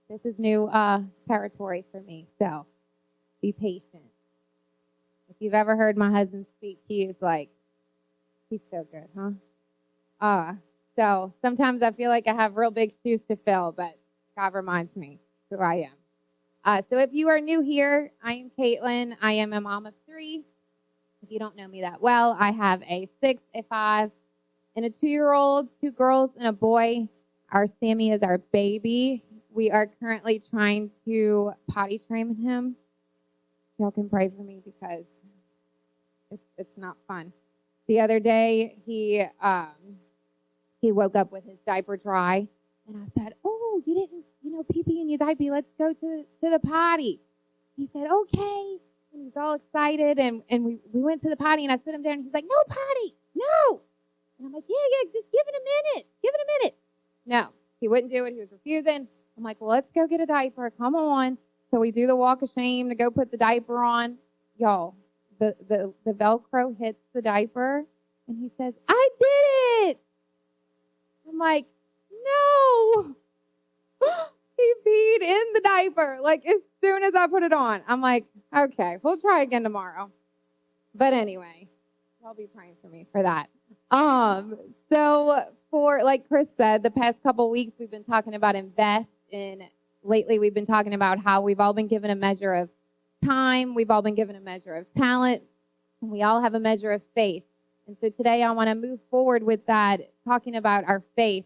This is new territory for me, so be patient. If you've ever heard my husband speak, he's so good, huh? So sometimes I feel like I have real big shoes to fill, but God reminds me who I am. So if you are new here, I am Caitlyn. I am a mom of 3. If you don't know me that well, I have a 6, a 5, and a 2-year-old, 2 girls and a boy. Our Sammy is our baby. We are currently trying to potty train him. Y'all can pray for me because it's not fun. The other day, he woke up with his diaper dry, and I said, "Oh, you didn't, pee-pee in your diaper. Let's go to the potty." He said, "Okay." And he's all excited, and we went to the potty, and I sit him down, and he's like, "No potty, no." And I'm like, yeah, just give it a minute. No, he wouldn't do it. He was refusing. I'm like, well, let's go get a diaper. Come on. So we do the walk of shame to go put the diaper on. Y'all, the Velcro hits the diaper, and he says, "I did it." I'm like, no. He peed in the diaper, as soon as I put it on. I'm like, okay, we'll try again tomorrow. But anyway, y'all be praying for me for that. So for, like Chris said, the past couple weeks we've been talking about invest, and lately we've been talking about how we've all been given a measure of time, we've all been given a measure of talent, and we all have a measure of faith. And so today I want to move forward with that, talking about our faith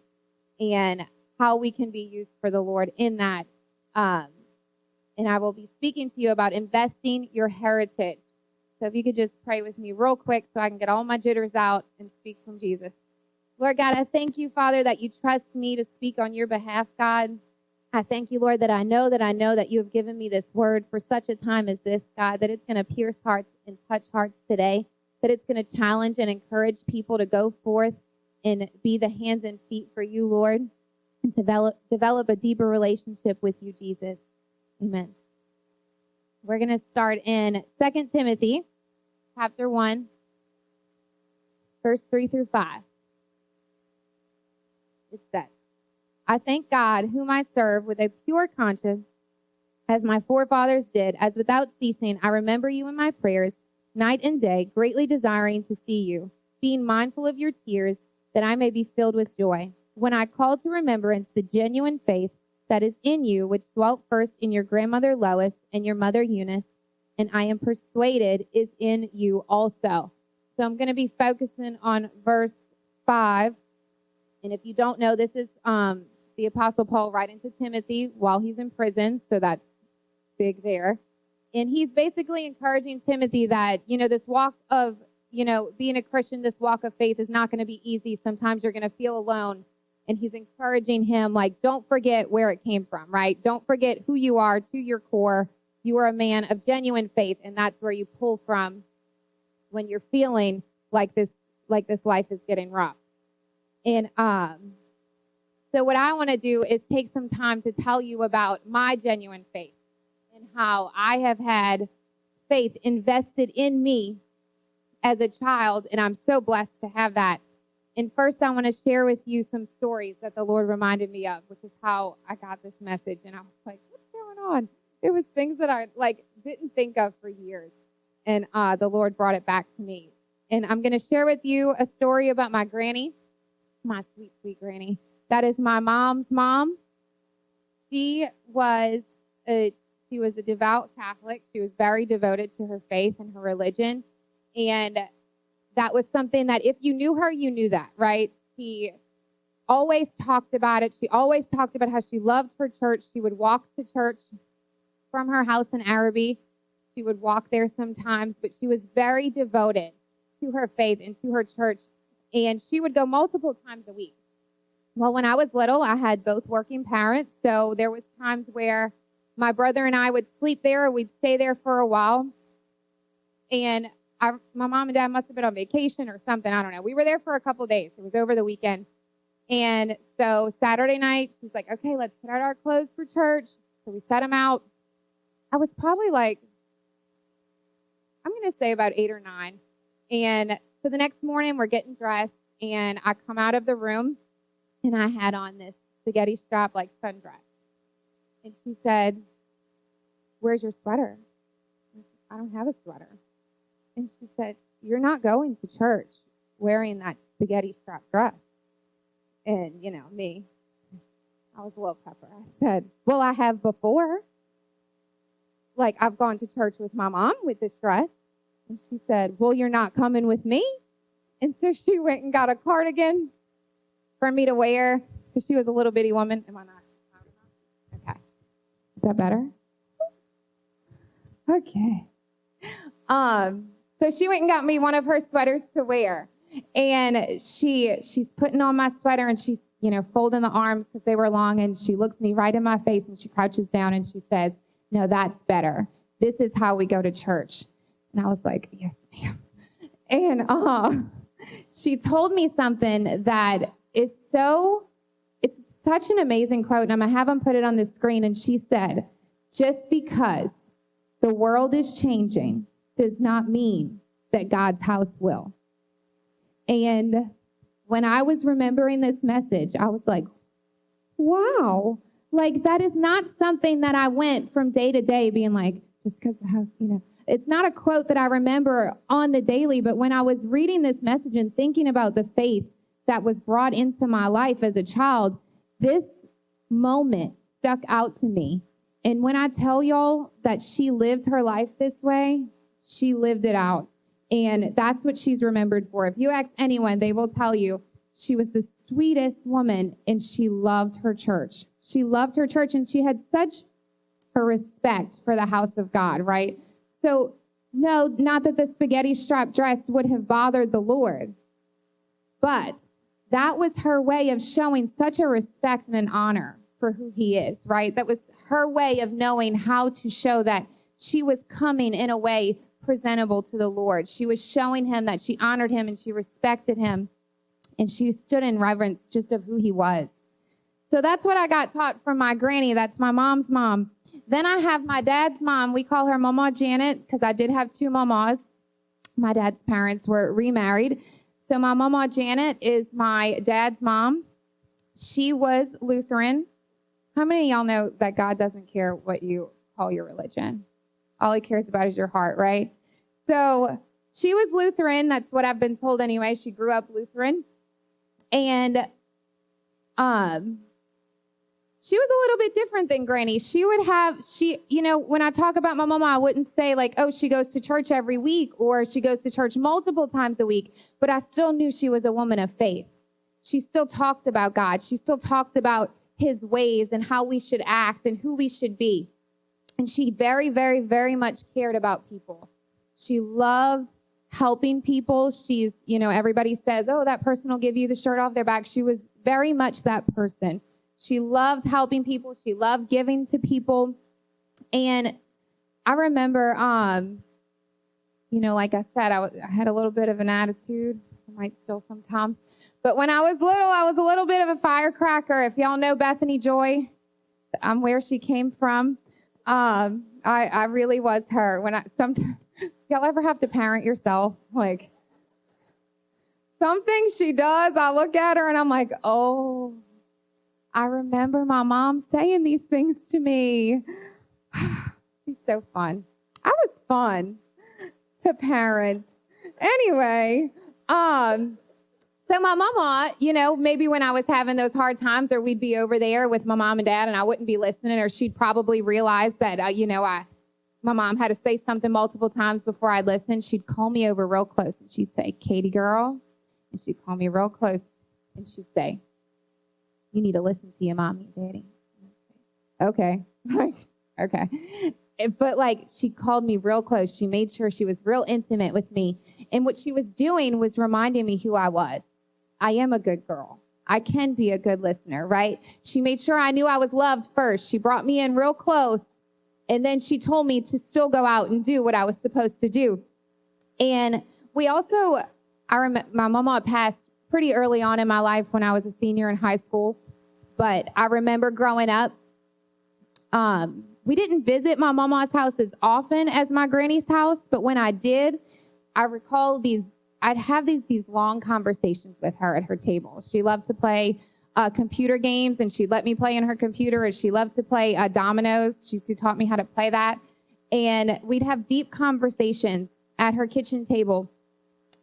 and how we can be used for the Lord in that. And I will be speaking to you about investing your heritage. So if you could just pray with me real quick so I can get all my jitters out and speak from Jesus. Lord God, I thank you, Father, that you trust me to speak on your behalf, God. I thank you, Lord, that I know that you have given me this word for such a time as this, God, that it's going to pierce hearts and touch hearts today, that it's going to challenge and encourage people to go forth and be the hands and feet for you, Lord, and develop a deeper relationship with you, Jesus. Amen. We're going to start in 2 Timothy chapter 1, verse 3 through 5. It says, "I thank God, whom I serve with a pure conscience, as my forefathers did, as without ceasing I remember you in my prayers, night and day, greatly desiring to see you, being mindful of your tears, that I may be filled with joy. When I call to remembrance the genuine faith that is in you, which dwelt first in your grandmother Lois and your mother Eunice, and I am persuaded is in you also." So I'm going to be focusing on verse 5. And if you don't know, this is the Apostle Paul writing to Timothy while he's in prison. So that's big there. And he's basically encouraging Timothy that, this walk of, being a Christian, this walk of faith is not going to be easy. Sometimes you're going to feel alone. And he's encouraging him, don't forget where it came from, right? Don't forget who you are to your core. You are a man of genuine faith, and that's where you pull from when you're feeling like this life is getting rough. And so what I want to do is take some time to tell you about my genuine faith and how I have had faith invested in me as a child, and I'm so blessed to have that. And first, I want to share with you some stories that the Lord reminded me of, which is how I got this message. And I was like, what's going on? It was things that I didn't think of for years. And the Lord brought it back to me. And I'm going to share with you a story about my granny, my sweet, sweet granny. That is my mom's mom. She was a devout Catholic. She was very devoted to her faith and her religion. And that was something that if you knew her, you knew that, right? She always talked about it. She always talked about how she loved her church. She would walk to church from her house in Araby. She would walk there sometimes, but she was very devoted to her faith and to her church. And she would go multiple times a week. Well, when I was little, I had both working parents. So there was times where my brother and I would sleep there, or we'd stay there for a while. And my mom and dad must have been on vacation or something. I don't know. We were there for a couple days. It was over the weekend. And so Saturday night, she's like, okay, let's put out our clothes for church. So we set them out. I was probably I'm going to say about 8 or 9. And so the next morning, we're getting dressed. And I come out of the room, and I had on this spaghetti strap sundress. And she said, "Where's your sweater?" I said, "I don't have a sweater." And she said, "You're not going to church wearing that spaghetti strap dress." And, me, I was a little pepper. I said, "Well, I have before. Like, I've gone to church with my mom with this dress." And she said, "Well, you're not coming with me." And so she went and got a cardigan for me to wear because she was a little bitty woman. Am I not? Okay. Is that better? Okay. So she went and got me one of her sweaters to wear. And she's putting on my sweater and she's, folding the arms because they were long. And she looks me right in my face and she crouches down and she says, "No, that's better. This is how we go to church." And I was like, "Yes, ma'am." And she told me something that is it's such an amazing quote. And I'm going to have them put it on the screen. And she said, "Just because the world is changing does not mean that God's house will." And when I was remembering this message, I was like, wow. Like, that is not something that I went from day to day being like, just because the house, It's not a quote that I remember on the daily, but when I was reading this message and thinking about the faith that was brought into my life as a child, this moment stuck out to me. And when I tell y'all that she lived her life this way, she lived it out. And that's what she's remembered for. If you ask anyone, they will tell you she was the sweetest woman and she loved her church. She loved her church and she had such a respect for the house of God, right? So, no, not that the spaghetti strap dress would have bothered the Lord, but that was her way of showing such a respect and an honor for who he is, right? That was her way of knowing how to show that she was coming in a way presentable to the Lord. She was showing him that she honored him and she respected him and she stood in reverence just of who he was. So that's what I got taught from my granny. That's my mom's mom. Then I have my dad's mom. We call her Mama Janet because I did have two mamas. My dad's parents were remarried. So my Mama Janet is my dad's mom. She was Lutheran. How many of y'all know that God doesn't care what you call your religion? All he cares about is your heart, right? So she was Lutheran. That's what I've been told anyway. She grew up Lutheran. And she was a little bit different than Granny. When I talk about my mama, I wouldn't say like, oh, she goes to church every week or she goes to church multiple times a week, but I still knew she was a woman of faith. She still talked about God. She still talked about his ways and how we should act and who we should be. And she very, very, very much cared about people. She loved helping people. She's, everybody says, oh, that person will give you the shirt off their back. She was very much that person. She loved helping people. She loved giving to people. And I remember, like I said, I had a little bit of an attitude. I might still sometimes. But when I was little, I was a little bit of a firecracker. If y'all know Bethany Joy, I'm where she came from. I really was her. Y'all ever have to parent yourself? Like, something she does, I look at her and I'm like, oh, I remember my mom saying these things to me. She's so fun. I was fun to parent. Anyway, so my mama, maybe when I was having those hard times or we'd be over there with my mom and dad and I wouldn't be listening or she'd probably realize that, my mom had to say something multiple times before I'd listen. She'd call me over real close and she'd say, "Katie girl," and she'd call me real close and she'd say, "You need to listen to your mommy and daddy." Okay. Okay. But she called me real close. She made sure she was real intimate with me. And what she was doing was reminding me who I was. I am a good girl. I can be a good listener, right? She made sure I knew I was loved first. She brought me in real close. And then she told me to still go out and do what I was supposed to do. And we also, I remember my mama passed pretty early on in my life when I was a senior in high school. But I remember growing up, we didn't visit my mama's house as often as my granny's house. But when I did, I recall I'd have these long conversations with her at her table. She loved to play computer games, and she'd let me play on her computer, and she loved to play dominoes. She's who taught me how to play that. And we'd have deep conversations at her kitchen table,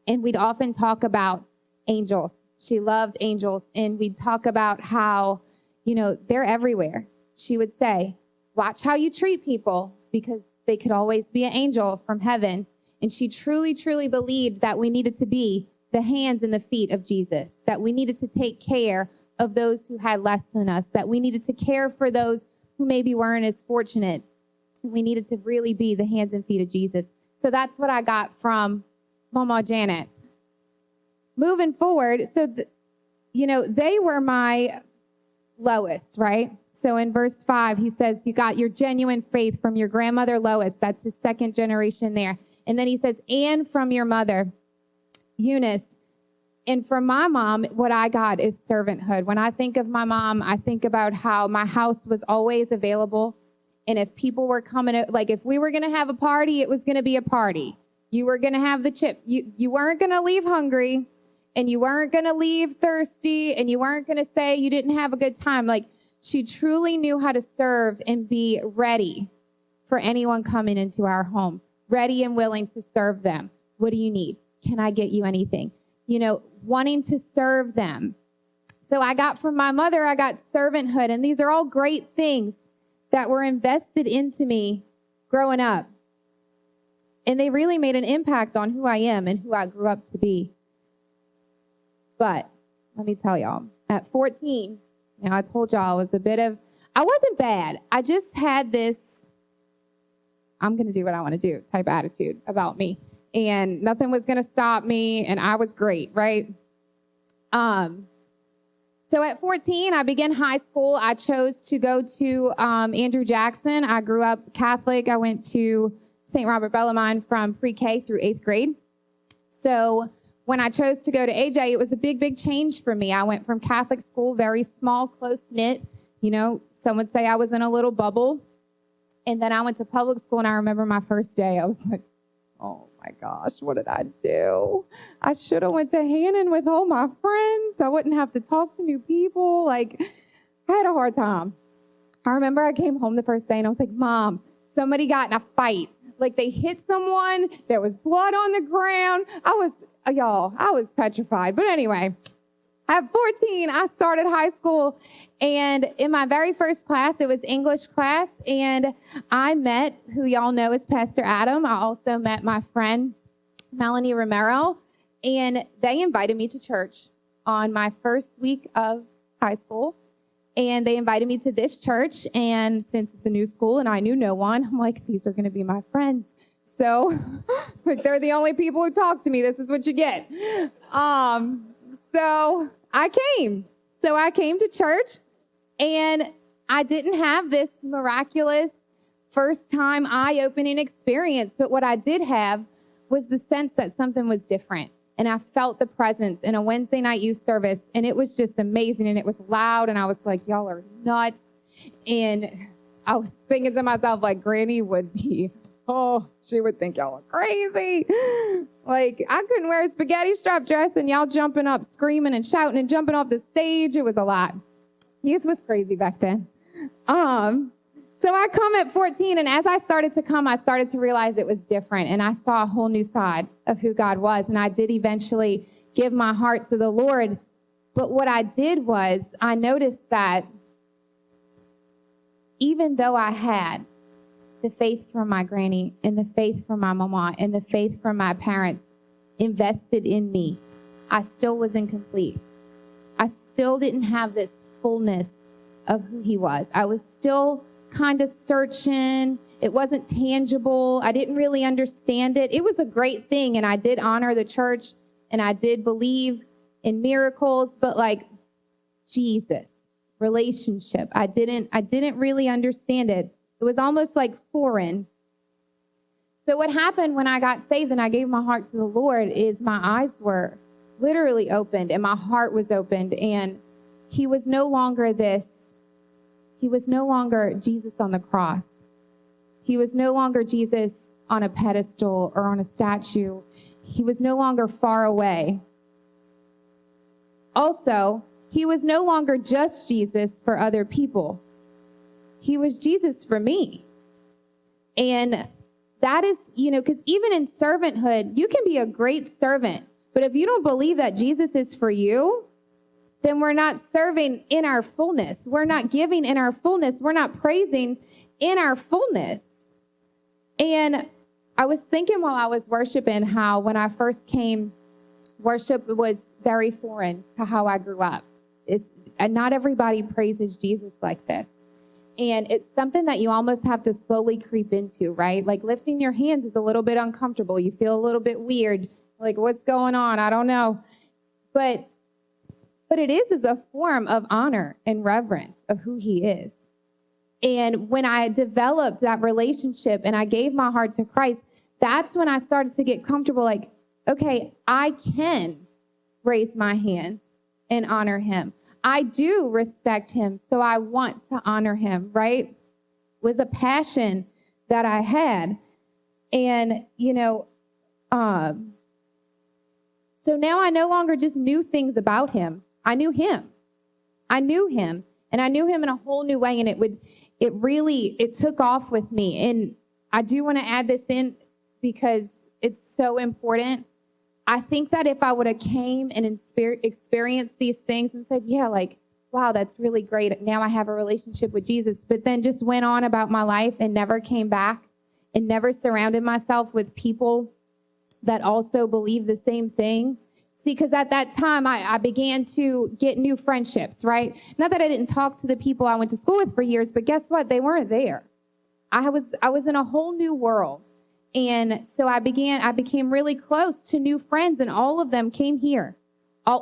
and we'd often talk about angels. She loved angels, and we'd talk about how, they're everywhere. She would say, watch how you treat people, because they could always be an angel from heaven. And she truly, truly believed that we needed to be the hands and the feet of Jesus, that we needed to take care of those who had less than us, that we needed to care for those who maybe weren't as fortunate. We needed to really be the hands and feet of Jesus. So that's what I got from Mama Janet. Moving forward, so, they were my Lois, right? So in verse 5, he says, you got your genuine faith from your grandmother Lois. That's his second generation there. And then he says, and from your mother, Eunice. And from my mom, what I got is servanthood. When I think of my mom, I think about how my house was always available. And if people were coming, like if we were going to have a party, it was going to be a party. You were going to have the chip. You weren't going to leave hungry, and you weren't going to leave thirsty, and you weren't going to say you didn't have a good time. Like, she truly knew how to serve and be ready for anyone coming into our home, ready and willing to serve them. What do you need? Can I get you anything? Wanting to serve them. So I got from my mother, I got servanthood. And these are all great things that were invested into me growing up. And they really made an impact on who I am and who I grew up to be. But let me tell y'all, at 14, I told y'all I wasn't bad. I just had this, I'm going to do what I want to do type attitude about me. And nothing was going to stop me, and I was great, right? So at 14, I began high school. I chose to go to Andrew Jackson. I grew up Catholic. I went to St. Robert Bellarmine from pre-K through 8th grade. So when I chose to go to AJ, it was a big, big change for me. I went from Catholic school, very small, close-knit. Some would say I was in a little bubble. And then I went to public school, and I remember my first day. I was like, oh my gosh, what did I do? I should have went to Hannon with all my friends. I wouldn't have to talk to new people. I had a hard time. I remember I came home the first day, and I was like, Mom, somebody got in a fight. They hit someone. There was blood on the ground. I was petrified. But anyway, at 14, I started high school. And in my very first class, it was English class. And I met who y'all know as Pastor Adam. I also met my friend, Melanie Romero. And they invited me to church on my first week of high school. And they invited me to this church. And since it's a new school and I knew no one, I'm like, these are going to be my friends. So they're the only people who talk to me. This is what you get. So I came. So I came to church, and I didn't have this miraculous first-time eye-opening experience. But what I did have was the sense that something was different. And I felt the presence in a Wednesday night youth service, and it was just amazing. And it was loud, and I was like, y'all are nuts. And I was thinking to myself, Granny would be, she would think y'all are crazy. I couldn't wear a spaghetti strap dress, and y'all jumping up, screaming and shouting and jumping off the stage. It was a lot. Youth was crazy back then. So I come at 14, and as I started to come, I started to realize it was different, and I saw a whole new side of who God was, and I did eventually give my heart to the Lord. But what I did was I noticed that even though I had the faith from my granny and the faith from my mama and the faith from my parents invested in me, I still was incomplete. I still didn't have this fullness of who he was. I was still kind of searching. It wasn't tangible. I didn't really understand it. It was a great thing, and I did honor the church, and I did believe in miracles, but Jesus, relationship, I didn't really understand it. It was almost foreign. So what happened when I got saved and I gave my heart to the Lord is my eyes were literally opened, and my heart was opened, and he was no longer Jesus on the cross. He was no longer Jesus on a pedestal or on a statue. He was no longer far away. Also, He was no longer just Jesus for other people. He was Jesus for me. And that is, because even in servanthood, you can be a great servant. But if you don't believe that Jesus is for you, then we're not serving in our fullness. We're not giving in our fullness. We're not praising in our fullness. And I was thinking while I was worshiping how when I first came, worship was very foreign to how I grew up. And not everybody praises Jesus like this. And it's something that you almost have to slowly creep into, right? Like lifting your hands is a little bit uncomfortable. You feel a little bit weird. Like, what's going on? I don't know. But it is a form of honor and reverence of who he is. And when I developed that relationship and I gave my heart to Christ, that's when I started to get comfortable. Like, okay, I can raise my hands and honor him. I do respect him, so I want to honor him, right? It was a passion that I had. And, so now I no longer just knew things about him. I knew him. And I knew him in a whole new way. And it took off with me. And I do want to add this in because it's so important. I think that if I would have came and experienced these things and said, yeah, like, wow, that's really great. Now I have a relationship with Jesus, but then just went on about my life and never came back and never surrounded myself with people that also believe the same thing. See, because at that time, I began to get new friendships, right? Not that I didn't talk to the people I went to school with for years, but guess what? They weren't there. I was in a whole new world. And so I became really close to new friends, and all of them came here. I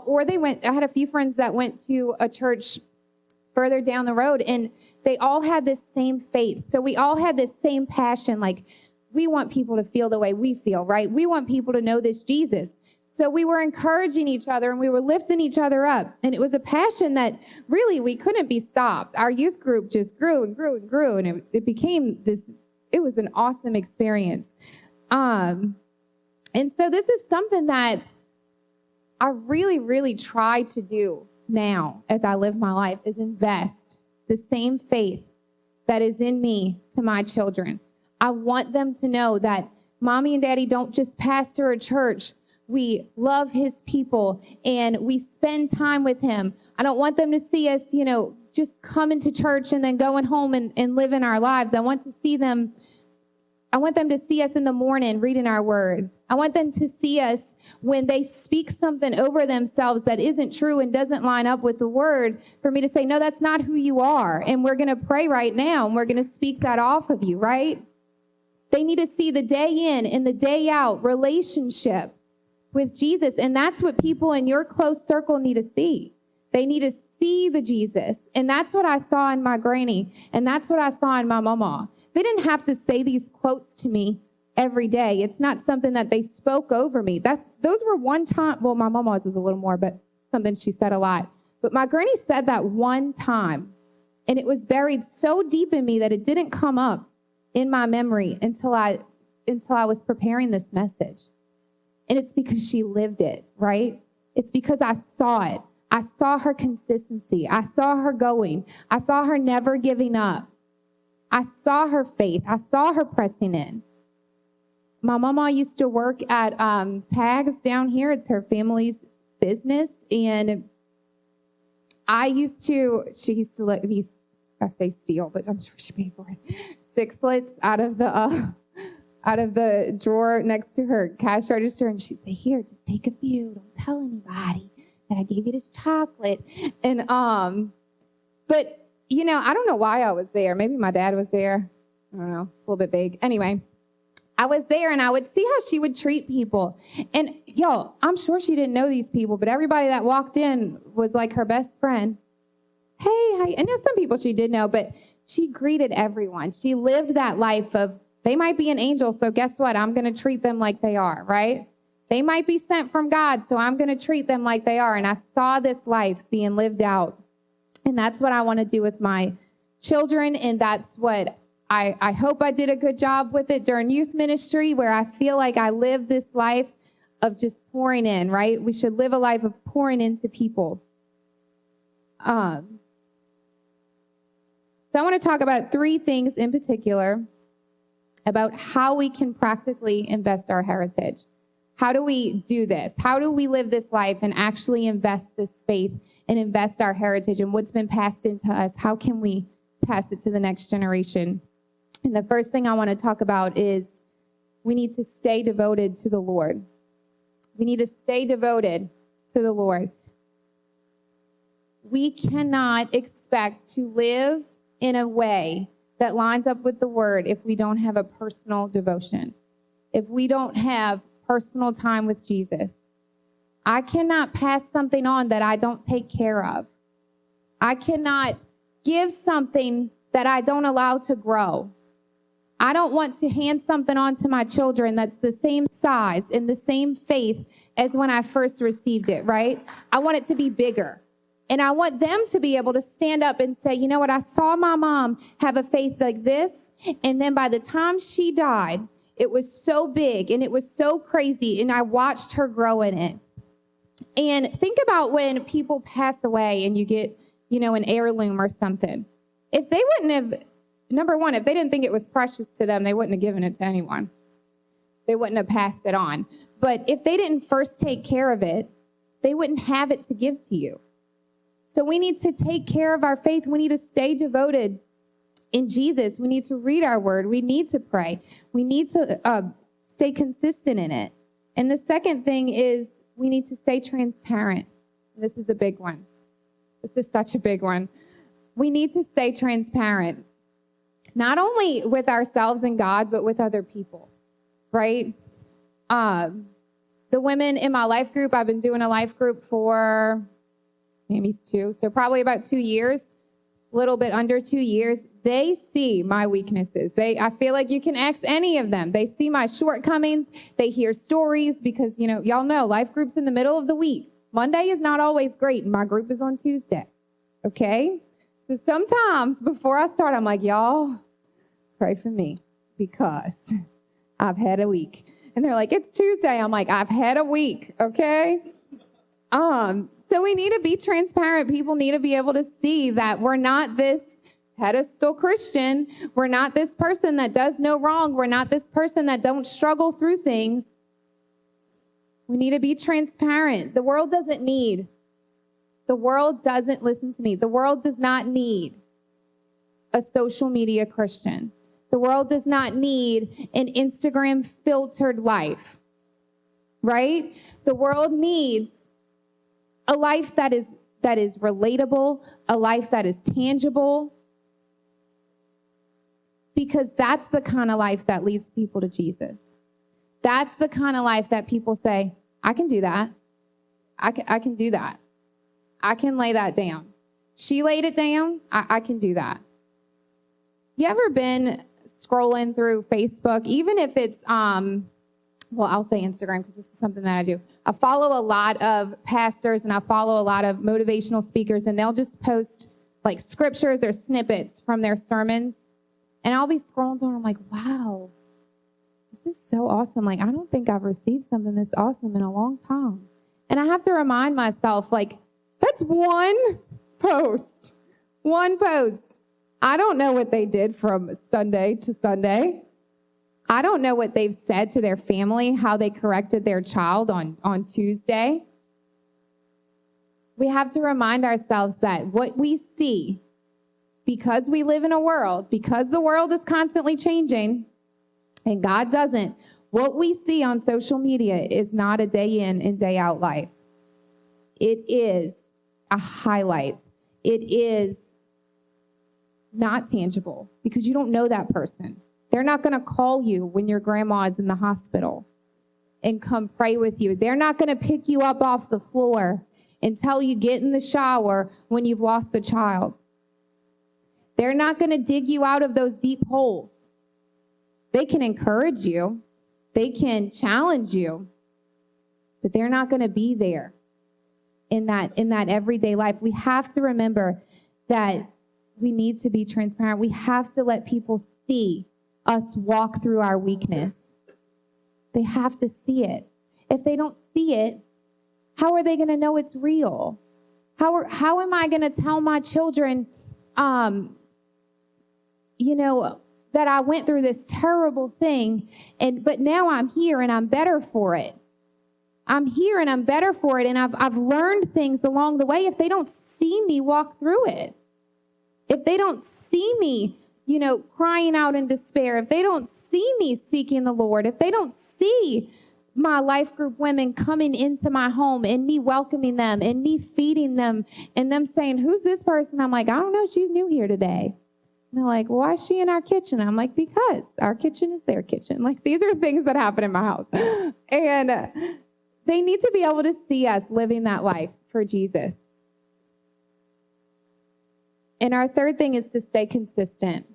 had a few friends that went to a church further down the road, and they all had this same faith. So we all had this same passion, like we want people to feel the way we feel, right? We want people to know this Jesus. So we were encouraging each other and we were lifting each other up. And it was a passion that really we couldn't be stopped. Our youth group just grew and grew and grew. And it became it was an awesome experience. And so this is something that I really, really try to do now as I live my life, is invest the same faith that is in me to my children. I want them to know that mommy and daddy don't just pastor a church. We love his people and we spend time with him. I don't want them to see us, just coming to church and then going home and living our lives. I want them to see us in the morning reading our word. I want them to see us when they speak something over themselves that isn't true and doesn't line up with the word, for me to say, no, that's not who you are. And we're going to pray right now and we're going to speak that off of you, right? They need to see the day in and the day out relationship with Jesus. And that's what people in your close circle need to see. They need to see the Jesus. And that's what I saw in my granny. And that's what I saw in my mama. They didn't have to say these quotes to me every day. It's not something that they spoke over me. Those were one time. Well, my mama's was a little more, but something she said a lot. But my granny said that one time. And it was buried so deep in me that it didn't come up in my memory until I was preparing this message. And it's because she lived it, right? It's because I saw it. I saw her consistency. I saw her going. I saw her never giving up. I saw her faith. I saw her pressing in. My mama used to work at Tags down here. It's her family's business. And she used to let these, I say steal, but I'm sure she paid for it, sixlets out of the drawer next to her cash register. And she'd say, here, just take a few. Don't tell anybody that I gave you this chocolate. And, but I don't know why I was there. Maybe my dad was there. I don't know. A little bit vague. Anyway, I was there and I would see how she would treat people. And y'all, I'm sure she didn't know these people, but everybody that walked in was like her best friend. Hey, hi. And there's some people she did know, but she greeted everyone. She lived that life of, they might be an angel, so guess what? I'm going to treat them like they are, right? They might be sent from God, so I'm going to treat them like they are. And I saw this life being lived out. And that's what I want to do with my children. And that's what I hope I did a good job with it during youth ministry, where I feel like I live this life of just pouring in, right? We should live a life of pouring into people. So I want to talk about 3 things in particular about how we can practically invest our heritage. How do we do this? How do we live this life and actually invest this faith and invest our heritage and what's been passed into us? How can we pass it to the next generation? And the first thing I want to talk about is we need to stay devoted to the Lord. We need to stay devoted to the Lord. We cannot expect to live in a way that lines up with the word if we don't have a personal devotion, if we don't have personal time with Jesus. I cannot pass something on that I don't take care of. I cannot give something that I don't allow to grow. I don't want to hand something on to my children that's the same size and the same faith as when I first received it, right? I want it to be bigger. And I want them to be able to stand up and say, you know what, I saw my mom have a faith like this, and then by the time she died, it was so big and it was so crazy, and I watched her grow in it. And think about when people pass away and you get, an heirloom or something. If they wouldn't have, number one, if they didn't think it was precious to them, they wouldn't have given it to anyone. They wouldn't have passed it on. But if they didn't first take care of it, they wouldn't have it to give to you. So we need to take care of our faith. We need to stay devoted in Jesus. We need to read our word. We need to pray. We need to stay consistent in it. And the second thing is we need to stay transparent. This is a big one. This is such a big one. We need to stay transparent, not only with ourselves and God, but with other people, right? The women in my life group, I've been doing a life group for Sammy's 2, so probably about 2 years, a little bit under 2 years. They see my weaknesses. I feel like you can ask any of them. They see my shortcomings. They hear stories because, y'all know life group's in the middle of the week. Monday is not always great, and my group is on Tuesday, okay? So sometimes before I start, I'm like, y'all, pray for me because I've had a week. And they're like, it's Tuesday. I'm like, I've had a week, okay? So we need to be transparent. People need to be able to see that we're not this pedestal Christian. We're not this person that does no wrong. We're not this person that don't struggle through things. We need to be transparent. The world doesn't, listen to me, the world does not need a social media Christian. The world does not need an Instagram filtered life, right? The world needs a life that is relatable, a life that is tangible, because that's the kind of life that leads people to Jesus. That's the kind of life that people say, I can do that. I can do that. I can lay that down. She laid it down. I can do that. You ever been scrolling through Facebook, even if it's, I'll say Instagram because this is something that I do. I follow a lot of pastors and I follow a lot of motivational speakers, and they'll just post like scriptures or snippets from their sermons. And I'll be scrolling through and I'm like, wow, this is so awesome. Like, I don't think I've received something this awesome in a long time. And I have to remind myself, like, that's one post. One post. I don't know what they did from Sunday to Sunday. I don't know what they've said to their family, how they corrected their child on Tuesday. We have to remind ourselves that what we see, because we live in a world, because the world is constantly changing, and God doesn't, what we see on social media is not a day in and day out life. It is a highlight. It is not tangible because you don't know that person. They're not going to call you when your grandma is in the hospital and come pray with you. They're not going to pick you up off the floor and tell you get in the shower when you've lost a child. They're not going to dig you out of those deep holes. They can encourage you. They can challenge you, but they're not going to be there in that everyday life. We have to remember that we need to be transparent. We have to let people see us walk through our weakness. They have to see it. If they don't see it, how are they going to know it's real? How am I going to tell my children, that I went through this terrible thing, but now I'm here and I'm better for it. I'm here and I'm better for it, and I've learned things along the way. If they don't see me walk through it, if they don't see me, crying out in despair, if they don't see me seeking the Lord, if they don't see my life group women coming into my home and me welcoming them and me feeding them and them saying, who's this person? I'm like, I don't know. She's new here today. And they're like, why is she in our kitchen? I'm like, because our kitchen is their kitchen. Like, these are things that happen in my house. And they need to be able to see us living that life for Jesus. And our third thing is to stay consistent.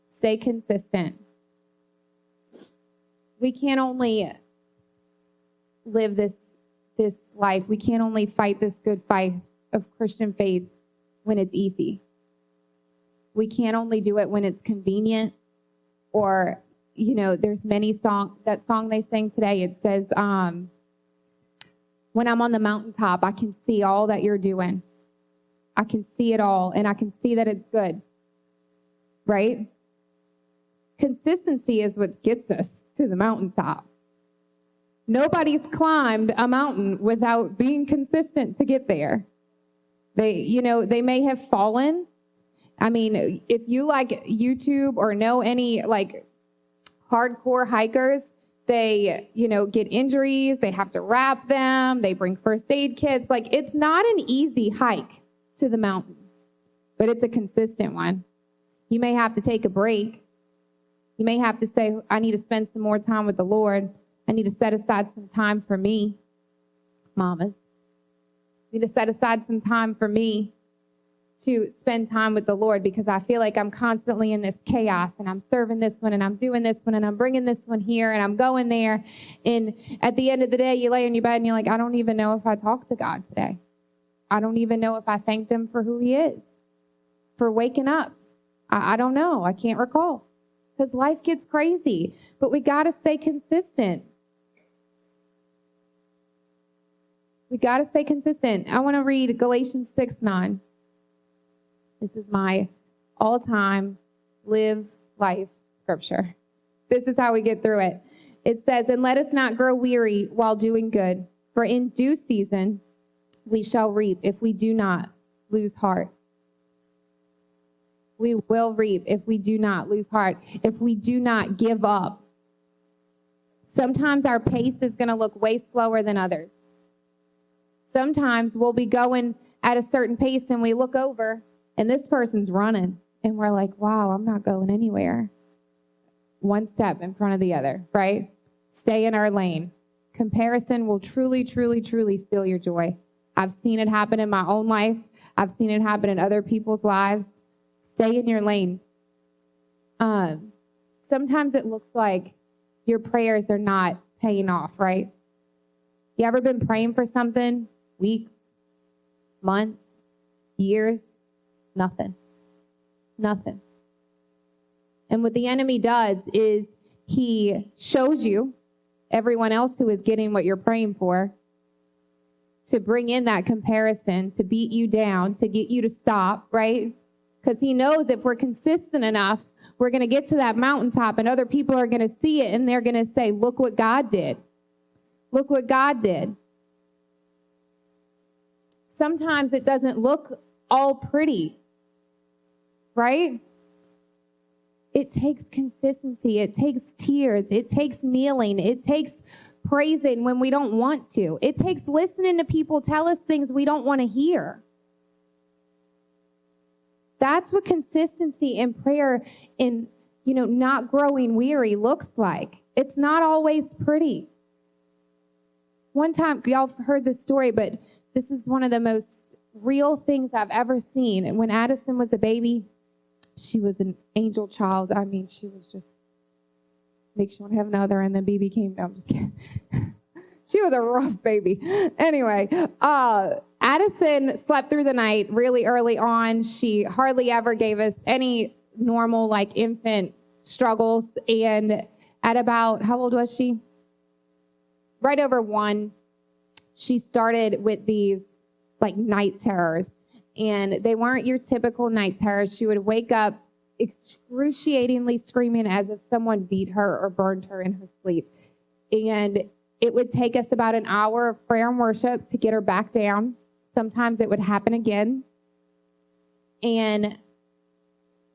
Stay consistent. We can't only live this life. We can't only fight this good fight of Christian faith when it's easy. We can't only do it when it's convenient, or, there's many that song they sang today. It says, when I'm on the mountaintop, I can see all that you're doing. I can see it all, and I can see that it's good. Right? Consistency is what gets us to the mountaintop. Nobody's climbed a mountain without being consistent to get there. They may have fallen. I mean, if you like YouTube or know any like hardcore hikers, they, get injuries. They have to wrap them. They bring first aid kits. Like, it's not an easy hike to the mountain, but it's a consistent one. You may have to take a break. You may have to say, I need to spend some more time with the Lord. I need to set aside some time for me. Mamas, I need to set aside some time for me to spend time with the Lord, because I feel like I'm constantly in this chaos, and I'm serving this one, and I'm doing this one, and I'm bringing this one here, and I'm going there. And at the end of the day, you lay in your bed and you're like, I don't even know if I talked to God today. I don't even know if I thanked him for who he is, for waking up. I don't know. I can't recall, because life gets crazy, but we got to stay consistent. We got to stay consistent. I want to read Galatians 6:9. This is my all-time live life scripture. This is how we get through it. It says, and let us not grow weary while doing good, for in due season we shall reap if we do not lose heart. We will reap if we do not lose heart, if we do not give up. Sometimes our pace is going to look way slower than others. Sometimes we'll be going at a certain pace and we look over and this person's running, and we're like, wow, I'm not going anywhere. One step in front of the other, right? Stay in our lane. Comparison will truly, truly, truly steal your joy. I've seen it happen in my own life. I've seen it happen in other people's lives. Stay in your lane. Sometimes it looks like your prayers are not paying off, right? You ever been praying for something? Weeks, months, years? Nothing. And what the enemy does is he shows you everyone else who is getting what you're praying for, to bring in that comparison, to beat you down, to get you to stop, right? Because he knows if we're consistent enough, we're going to get to that mountaintop and other people are going to see it and they're going to say, look what God did. Look what God did. Sometimes it doesn't look all pretty, right? It takes consistency. It takes tears. It takes kneeling. It takes praising when we don't want to. It takes listening to people tell us things we don't want to hear. That's what consistency in prayer and, not growing weary looks like. It's not always pretty. One time, y'all have heard this story, but this is one of the most real things I've ever seen. And when Addison was a baby, she was an angel child. I mean, she was just, makes you want to have another, and then BB came down. I'm just kidding. She was a rough baby. Anyway, Addison slept through the night really early on. She hardly ever gave us any normal, infant struggles. And at about, how old was she? Right over 1, she started with these, like night terrors. And they weren't your typical night terrors. She would wake up excruciatingly screaming as if someone beat her or burned her in her sleep. And it would take us about an hour of prayer and worship to get her back down. Sometimes it would happen again. And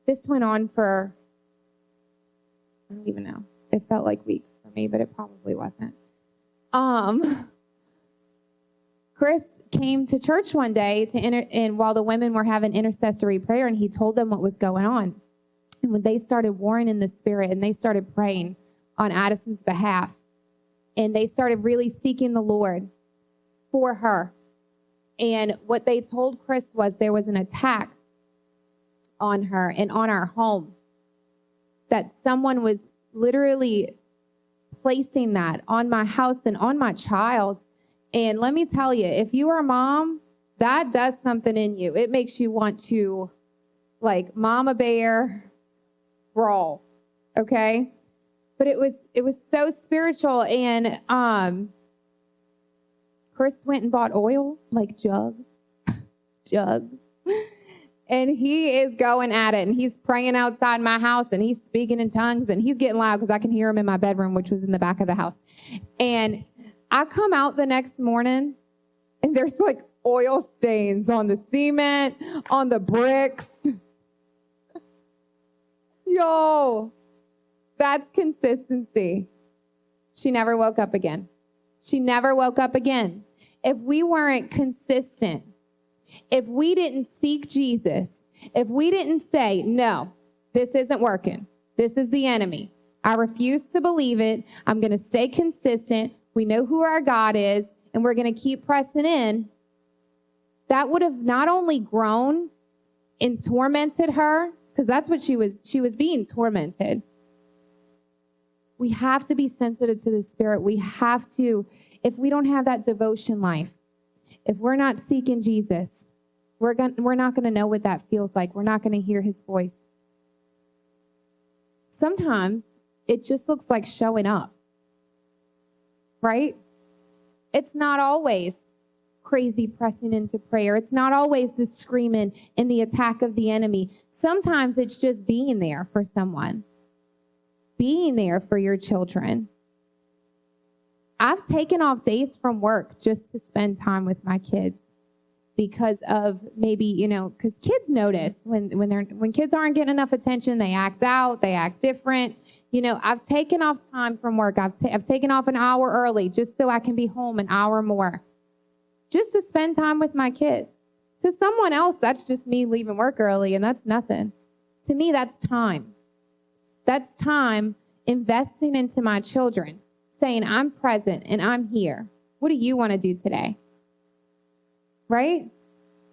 this went on for, I don't even know. It felt like weeks for me, but it probably wasn't. Chris came to church one day and while the women were having intercessory prayer, and he told them what was going on. And when they started warring in the spirit and they started praying on Addison's behalf, and they started really seeking the Lord for her. And what they told Chris was there was an attack on her and on our home, that someone was literally placing that on my house and on my child. And let me tell you, if you are a mom, that does something in you. It makes you want to, like, mama bear, brawl, okay? But it was so spiritual. And Chris went and bought oil, like jugs. And he is going at it, and he's praying outside my house, and he's speaking in tongues, and he's getting loud because I can hear him in my bedroom, which was in the back of the house. And I come out the next morning, and there's like oil stains on the cement, on the bricks. Yo, that's consistency. She never woke up again. She never woke up again. If we weren't consistent, if we didn't seek Jesus, if we didn't say, no, this isn't working. This is the enemy. I refuse to believe it. I'm going to stay consistent. We know who our God is, and we're going to keep pressing in. That would have not only grown and tormented her, because that's what she was being tormented. We have to be sensitive to the Spirit. We have to, if we don't have that devotion life, if we're not seeking Jesus, we're not going to know what that feels like. We're not going to hear his voice. Sometimes it just looks like showing up, right? It's not always crazy pressing into prayer. It's not always the screaming and the attack of the enemy. Sometimes it's just being there for someone, being there for your children. I've taken off days from work just to spend time with my kids because of maybe, because kids notice when kids aren't getting enough attention, they act out, they act different. I've taken off time from work. I've taken off an hour early just so I can be home an hour more, just to spend time with my kids. To someone else, that's just me leaving work early, and that's nothing. To me, that's time. That's time investing into my children, saying, I'm present and I'm here. What do you want to do today? Right?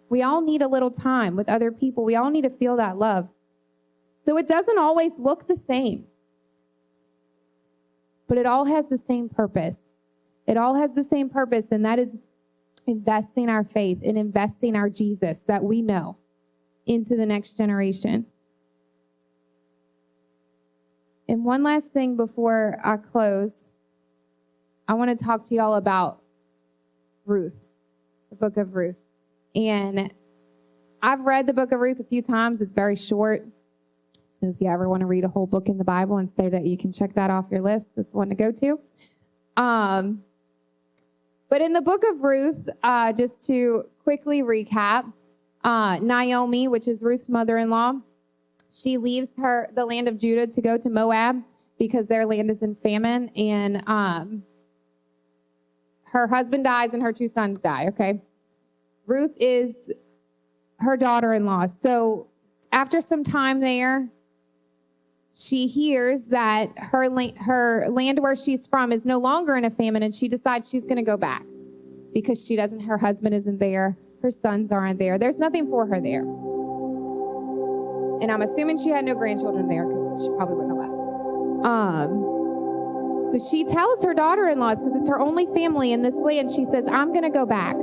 We all need a little time with other people. We all need to feel that love. So it doesn't always look the same, but it all has the same purpose. It all has the same purpose, and that is investing our faith and investing our Jesus that we know into the next generation. And one last thing before I close, I want to talk to y'all about Ruth, the book of Ruth. And I've read the book of Ruth a few times. It's very short. So if you ever want to read a whole book in the Bible and say that you can check that off your list, that's one to go to. But in the book of Ruth, just to quickly recap, Naomi, which is Ruth's mother-in-law, she leaves the land of Judah to go to Moab because their land is in famine, and her husband dies and her two sons die, okay? Ruth is her daughter-in-law. So after some time there, she hears that her land where she's from is no longer in a famine, and she decides she's going to go back because her husband isn't there, her sons aren't there. There's nothing for her there. And I'm assuming she had no grandchildren there because she probably wouldn't have left. So she tells her daughter-in-laws, because it's her only family in this land, she says, I'm going to go back.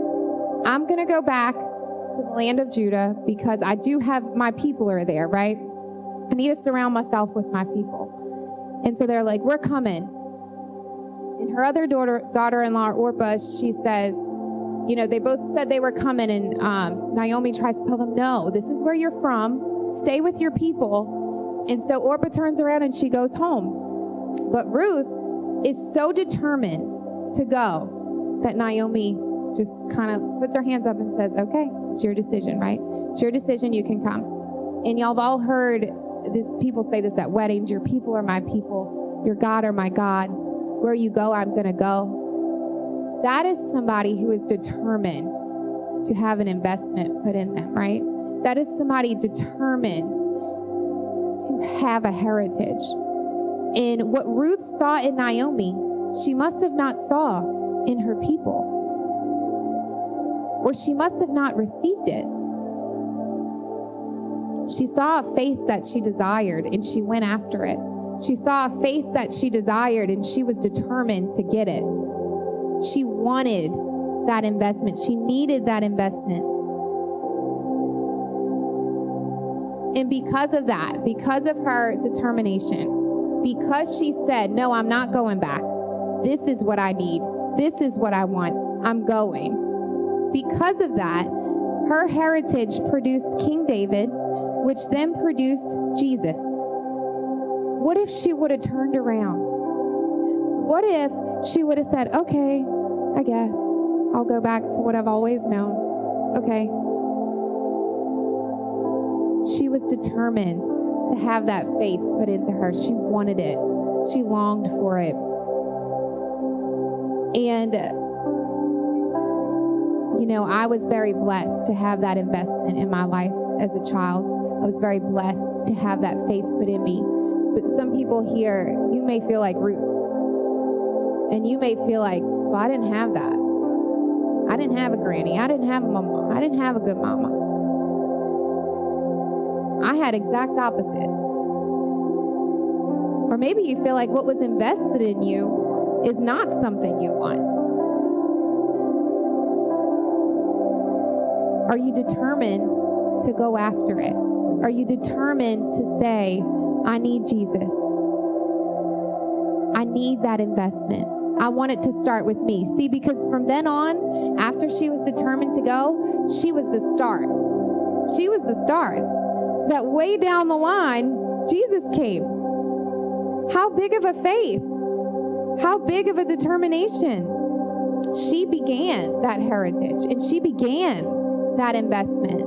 I'm going to go back to the land of Judah because I do have, my people are there, right? I need to surround myself with my people. And so they're like, we're coming. And her other daughter-in-law, Orpah, she says, They both said they were coming, and Naomi tries to tell them, no, this is where you're from. Stay with your people. And so Orpah turns around and she goes home. But Ruth is so determined to go that Naomi just kind of puts her hands up and says, okay, it's your decision, right? It's your decision. You can come. And y'all have all heard this. People say this at weddings. Your people are my people. Your God are my God. Where you go, I'm going to go. That is somebody who is determined to have an investment put in them, right? That is somebody determined to have a heritage. And what Ruth saw in Naomi, she must have not saw in her people. Or she must have not received it. She saw a faith that she desired, and she went after it. She saw a faith that she desired, and she was determined to get it. She wanted that investment. She needed that investment. And because of that, because of her determination, because she said, no, I'm not going back. This is what I need. This is what I want. I'm going. Because of that, her heritage produced King David, which then produced Jesus. What if she would have turned around? What if she would have said, okay, I guess I'll go back to what I've always known. Okay. She was determined to have that faith put into her. She wanted it. She longed for it. And, I was very blessed to have that investment in my life as a child. I was very blessed to have that faith put in me. But some people here, you may feel like Ruth. And you may feel like, well, I didn't have that. I didn't have a granny. I didn't have a mama. I didn't have a good mama. I had exact opposite. Or maybe you feel like what was invested in you is not something you want. Are you determined to go after it? Are you determined to say, I need Jesus? I need that investment. I want it to start with me. See, because from then on, after she was determined to go, she was the start. She was the start. That way down the line, Jesus came. How big of a faith? How big of a determination? She began that heritage, and she began that investment.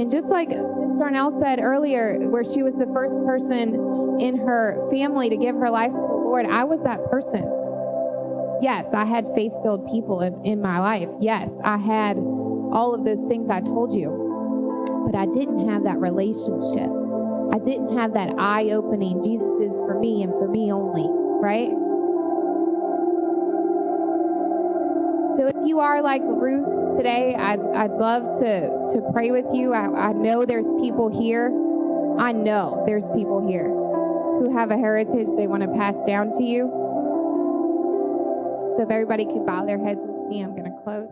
And just like Ms. Darnell said earlier, where she was the first person in her family to give her life to the Lord, I was that person. Yes, I had faith-filled people in my life. Yes, I had all of those things I told you. But I didn't have that relationship. I didn't have that eye-opening, Jesus is for me and for me only, right? So if you are like Ruth today, I'd love to pray with you. I know there's people here. I know there's people here who have a heritage they want to pass down to you. So if everybody could bow their heads with me, I'm going to close.